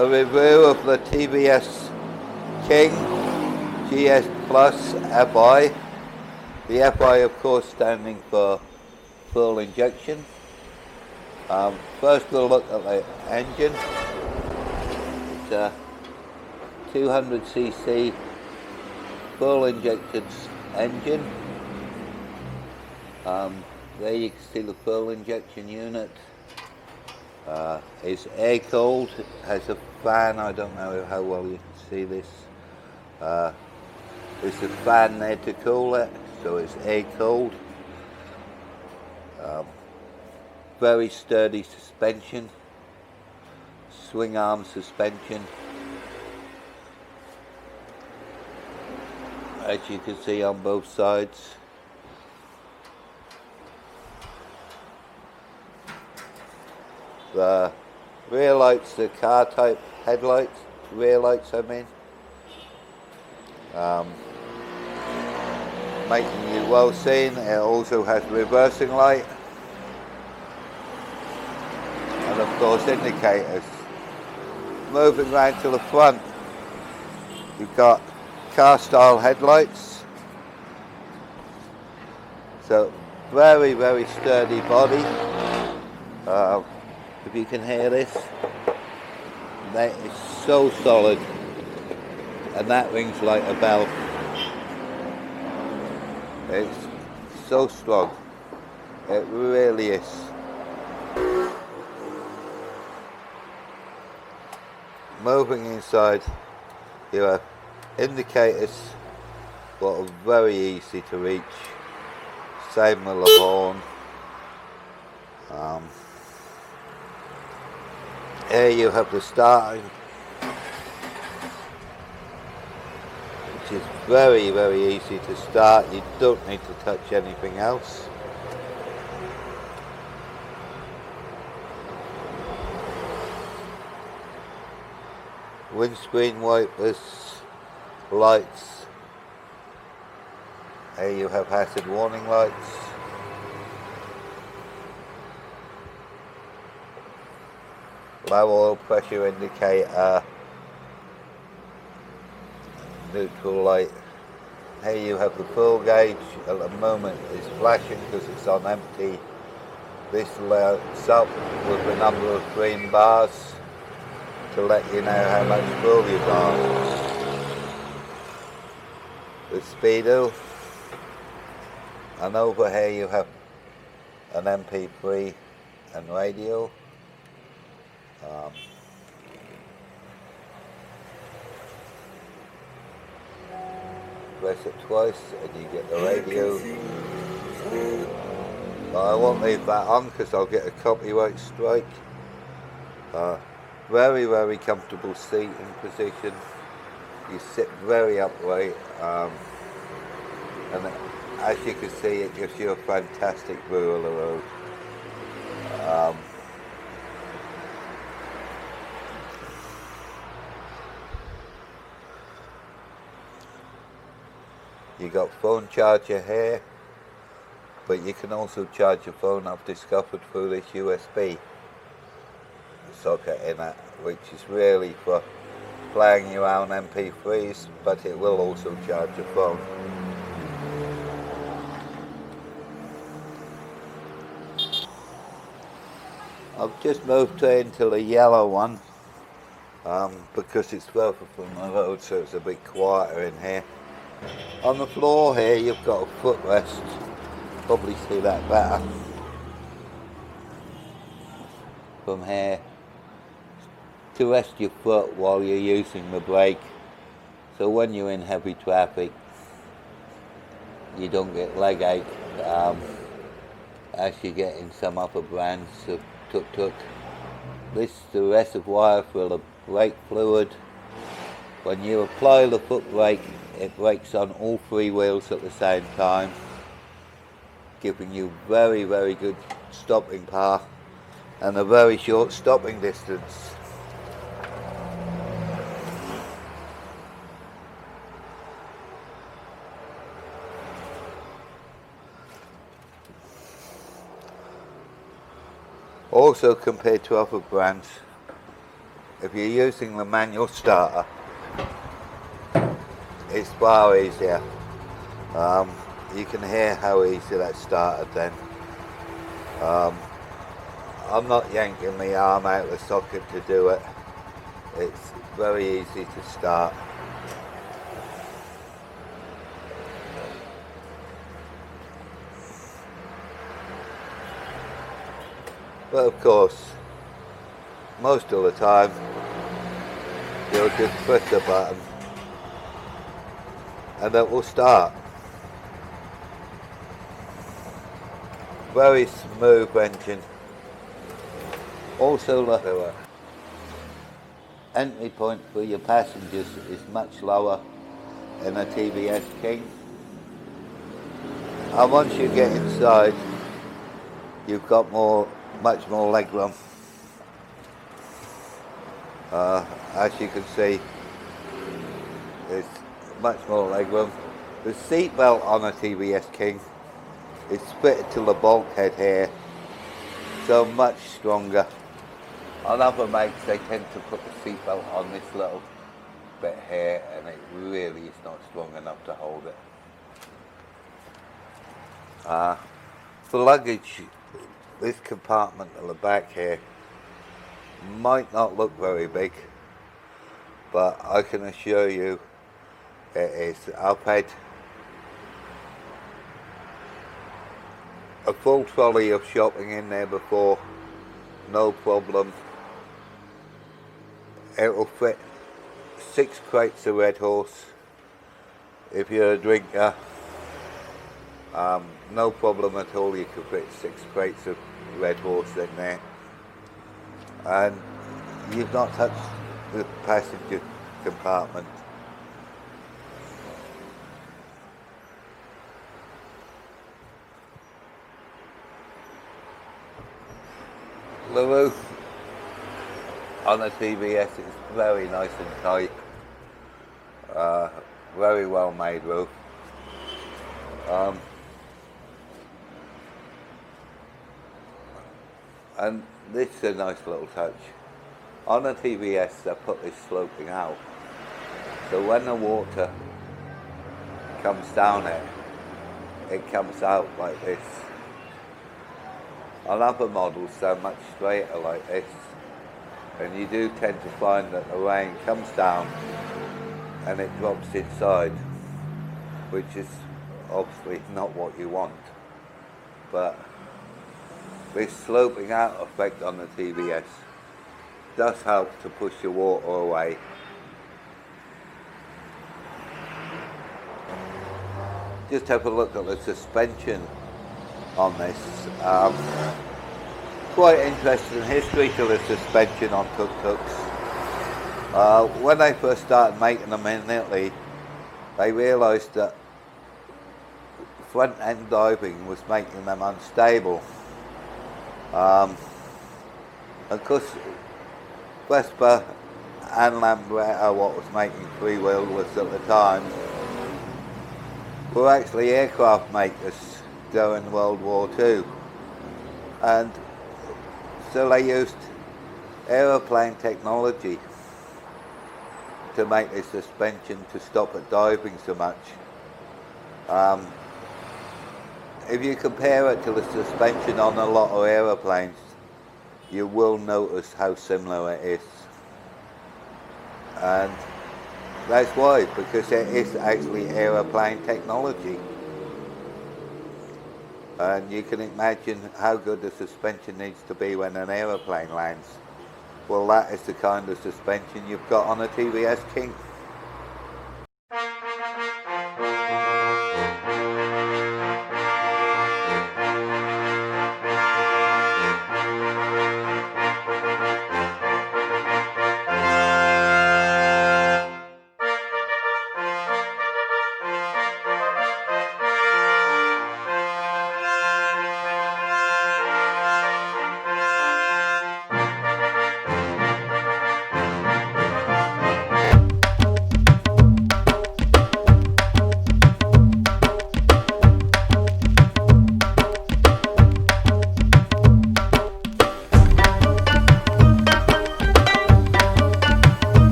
a review of the TVS King GS Plus FI. The FI, of course, standing for full injection. First we'll look at the engine. It's a 200cc full injected engine. There you can see the full injection unit. It's air cooled, has a fan. I don't know how well you can see this. There's a fan there to cool it, so it's air cooled. Very sturdy suspension, swing arm suspension. As you can see on both sides. The rear lights, the car type headlights, rear lights I mean. Making you well seen. It also has reversing light. And of course indicators. Moving round to the front, you've got car style headlights. So very, very sturdy body. If you can hear this, that is so solid, and that rings like a bell. It's so strong, it really is. Moving inside, you have indicators that are very easy to reach, same with the horn. Here you have the starting, which is very, very easy to start. You don't need to touch anything else. Windscreen wipers, lights. Here you have hazard warning lights. Low oil pressure indicator, neutral light. Here you have the fuel gauge. At the moment it's flashing because it's on empty. This lights up with a number of green bars to let you know how much fuel you've got. The speedo, and over here you have an MP3 and radio. Press it twice and you get the radio. I won't leave that on because I'll get a copyright strike. Very, very comfortable seating position. You sit very upright, and as you can see, it gives you a fantastic view of the road. You got phone charger here, but you can also charge your phone, I've discovered, through this USB socket in it, which is really for playing your own MP3s, but it will also charge your phone. I've just moved into the yellow one because it's further from the road, so it's a bit quieter in here. On the floor here you've got a footrest, probably see that better from here, to rest your foot while you're using the brake, so when you're in heavy traffic you don't get leg ache as you get in some other brands of tuk-tuk. This is the reservoir for the brake fluid. When you apply the foot brake, it brakes on all three wheels at the same time, giving you very, very good stopping power and a very short stopping distance. Also, compared to other brands, if you're using the manual starter, it's far easier. You can hear how easy that started then. I'm not yanking my arm out of the socket to do it. It's very easy to start. But of course, most of the time, you'll just press the button and it will start. Very smooth engine. Also, the entry point for your passengers is much lower in a TVS King. And once you get inside, you've got much more legroom. As you can see, there's much more legroom. The seat belt on a TVS King is fitted to the bulkhead here, so much stronger. On other makes, they tend to put the seat belt on this little bit here, and it really is not strong enough to hold it. For luggage, this compartment at the back here might not look very big, but I can assure you it is. I've had a full trolley of shopping in there before, no problem. It will fit 6 crates of Red Horse. If you're a drinker, no problem at all, you can fit 6 crates of Red Horse in there. And you've not touched the passenger compartment. The roof on a TVS is very nice and tight. Very well made roof. And this is a nice little touch. On a TVS, they put this sloping out, so when the water comes down it comes out like this. On other models, they're much straighter like this, and you do tend to find that the rain comes down and it drops inside, which is obviously not what you want. But this sloping out effect on the TVS does help to push the water away. Just have a look at the suspension on this. Quite interesting history to the suspension on tuk-tuks. When they first started making them in Italy, they realised that front end diving was making them unstable. Of course, Vespa and Lambretta, what was making three-wheelers at the time, were actually aircraft makers during World War II. And so they used aeroplane technology to make the suspension to stop it diving so much. If you compare it to the suspension on a lot of aeroplanes, you will notice how similar it is. And that's why, because it is actually aeroplane technology. And you can imagine how good the suspension needs to be when an aeroplane lands. Well, that is the kind of suspension you've got on a TVS King.